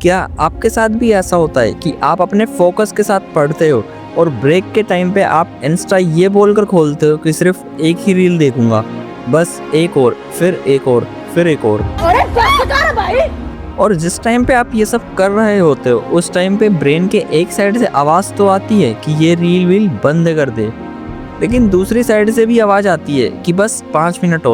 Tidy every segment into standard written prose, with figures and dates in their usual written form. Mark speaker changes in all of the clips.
Speaker 1: क्या आपके साथ भी ऐसा होता है कि आप अपने फोकस के साथ पढ़ते हो और ब्रेक के टाइम पे आप इंस्टा ये बोलकर खोलते हो कि सिर्फ एक ही रील देखूंगा, बस एक और, फिर एक और, फिर एक और।
Speaker 2: अरे कर भाई।
Speaker 1: और जिस टाइम पे आप ये सब कर रहे होते हो उस टाइम पे ब्रेन के एक साइड से आवाज़ तो आती है कि ये रील वील बंद कर दे, लेकिन दूसरी साइड से भी आवाज़ आती है कि बस 5 मिनट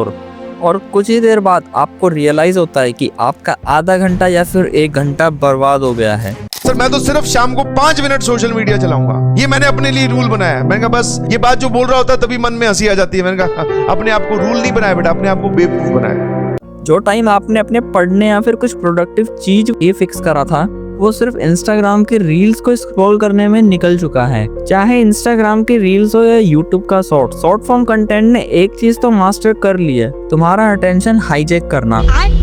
Speaker 1: और कुछ ही देर बाद आपको रियलाइज़ होता है कि आपका आधा घंटा या फिर 1 घंटा बर्बाद हो गया है।
Speaker 3: सर मैं तो सिर्फ शाम को 5 मिनट सोशल मीडिया चलाऊंगा, ये मैंने अपने लिए रूल बनाया है। मैंने कहा बस ये बात जो बोल रहा होता है तभी मन में हंसी आ जाती है। मैंने कहा अपने आप को रूल नहीं बनाया बेटा, अपने आप को बेवकूफ बनाया।
Speaker 1: जो टाइम आपने अपने पढ़ने या फिर कुछ प्रोडक्टिव चीज ये फिक्स करा था वो सिर्फ इंस्टाग्राम के रील्स को स्क्रॉल करने में निकल चुका है। चाहे इंस्टाग्राम के रील्स हो या यूट्यूब का शॉर्ट फॉर्म कंटेंट ने एक चीज तो मास्टर कर ली है, तुम्हारा अटेंशन हाईजैक करना।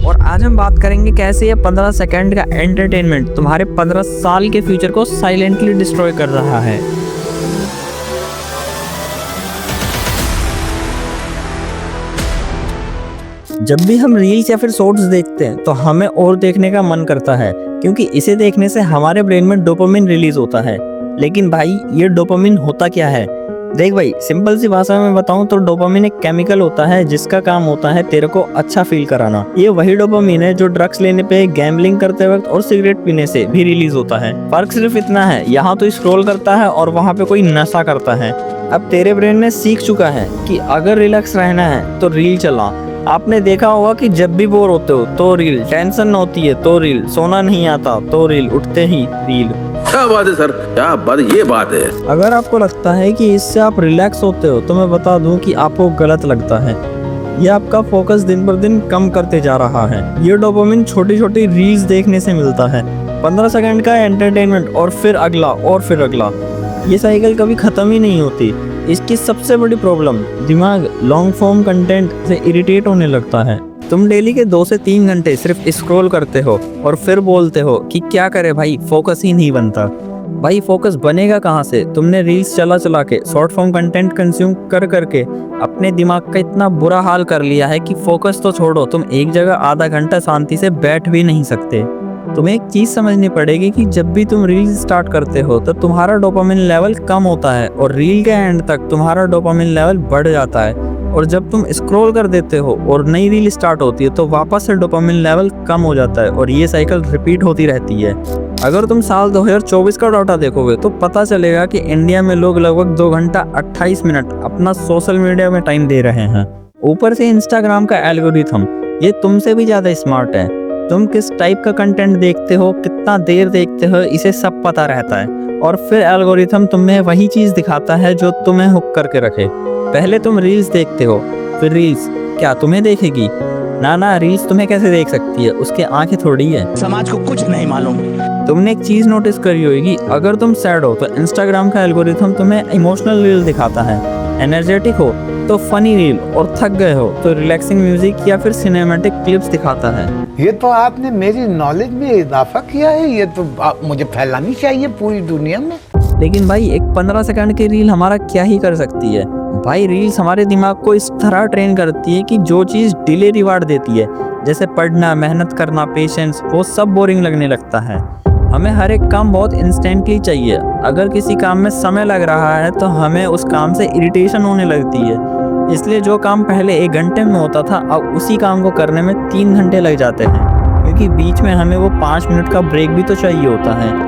Speaker 1: और आज हम बात करेंगे कैसे ये 15 सेकंड का एंटरटेनमेंट तुम्हारे 15 साल के फ्यूचर को साइलेंटली डिस्ट्रॉय कर रहा है। जब भी हम रील्स या फिर शॉर्ट्स देखते हैं तो हमें और देखने का मन करता है, क्योंकि इसे देखने से हमारे ब्रेन में डोपामिन रिलीज होता है। लेकिन भाई ये डोपामिन होता क्या है? देख भाई, सिंपल सी भाषा में बताऊं तो डोपामिन एक केमिकल होता है जिसका काम होता है तेरे को अच्छा फील कराना। ये वही डोपामिन है जो ड्रग्स लेने पे, गैम्बलिंग करते वक्त और सिगरेट पीने से भी रिलीज होता है। फर्क सिर्फ इतना है, यहाँ तो स्क्रॉल करता है और वहाँ पे कोई नशा करता है। अब तेरे ब्रेन ने सीख चुका है कि अगर रिलैक्स रहना है तो रील चला। आपने देखा होगा कि जब भी बोर होते हो तो रील, टेंशन होती है तो रील, सोना नहीं आता तो रील, उठते ही रील।
Speaker 4: क्या बात है सर, क्या बात, ये बात है।
Speaker 1: अगर आपको लगता है कि इससे आप रिलैक्स होते हो तो मैं बता दूं कि आपको गलत लगता है। ये आपका फोकस दिन पर दिन कम करते जा रहा है। ये डोपामिन छोटी छोटी रील्स देखने से मिलता है। 15 सेकंड का एंटरटेनमेंट और फिर अगला और फिर अगला, ये साइकिल कभी खत्म ही नहीं होती। इसकी सबसे बड़ी प्रॉब्लम, दिमाग लॉन्ग फॉर्म कंटेंट से इरिटेट होने लगता है। तुम डेली के 2 से 3 घंटे सिर्फ स्क्रॉल करते हो और फिर बोलते हो कि क्या करे भाई, फोकस ही नहीं बनता। भाई फोकस बनेगा कहाँ से? तुमने रील्स चला चला के, शॉर्ट फॉर्म कंटेंट कंज्यूम कर करके अपने दिमाग का इतना बुरा हाल कर लिया है कि फोकस तो छोड़ो, तुम एक जगह आधा घंटा शांति से बैठ भी नहीं सकते। तुम्हें एक चीज समझनी पड़ेगी कि जब भी तुम रील स्टार्ट करते हो तो तुम्हारा डोपामिन लेवल कम होता है और रील के एंड तक तुम्हारा डोपामिन लेवल बढ़ जाता है। और जब तुम स्क्रॉल कर देते हो और नई रील स्टार्ट होती है तो वापस से डोपामिन लेवल कम हो जाता है और ये साइकिल रिपीट होती रहती है। अगर तुम साल 2024 का डाटा देखोगे तो पता चलेगा कि इंडिया में लोग लगभग 2 घंटा 28 मिनट अपना सोशल मीडिया में टाइम दे रहे हैं। ऊपर से इंस्टाग्राम का एल्गोरिथम ये तुमसे भी ज्यादा स्मार्ट है। तुम किस टाइप का कंटेंट देखते हो, कितना देर देखते हो, इसे सब पता रहता है और फिर एल्गोरिथम तुम्हें वही चीज दिखाता है जो तुम्हें हुक करके रखे। पहले तुम रील्स देखते हो, फिर रील्स क्या तुम्हें देखेगी? ना, रील्स तुम्हें कैसे देख सकती है? उसके आंखें थोड़ी है।
Speaker 5: समाज को कुछ नहीं मालूम।
Speaker 1: तुमने एक चीज नोटिस करी होगी, अगर तुम सैड हो तो इंस्टाग्राम का एल्गोरिथम तुम्हें इमोशनल रील दिखाता है, एनर्जेटिक हो तो फनी रील और थक गए हो तो रिलैक्सिंग म्यूजिक या फिर सिनेमैटिक क्लिप्स दिखाता है।
Speaker 6: ये तो आपने मेरी नॉलेज में इजाफा किया है, ये तो मुझे फैलानी चाहिए पूरी दुनिया में।
Speaker 1: लेकिन भाई एक 15 सेकंड की रील हमारा क्या ही कर सकती है? भाई रील्स हमारे दिमाग को इस तरह ट्रेन करती है कि जो चीज डिले रिवार्ड देती है, जैसे पढ़ना, मेहनत करना, पेशेंस, वो सब बोरिंग लगने लगता है। हमें हर एक काम बहुत इंस्टेंटली चाहिए। अगर किसी काम में समय लग रहा है तो हमें उस काम से इरिटेशन होने लगती है। इसलिए जो काम पहले 1 घंटे में होता था अब उसी काम को करने में 3 घंटे लग जाते हैं, क्योंकि बीच में हमें वो 5 मिनट का ब्रेक भी तो चाहिए होता है।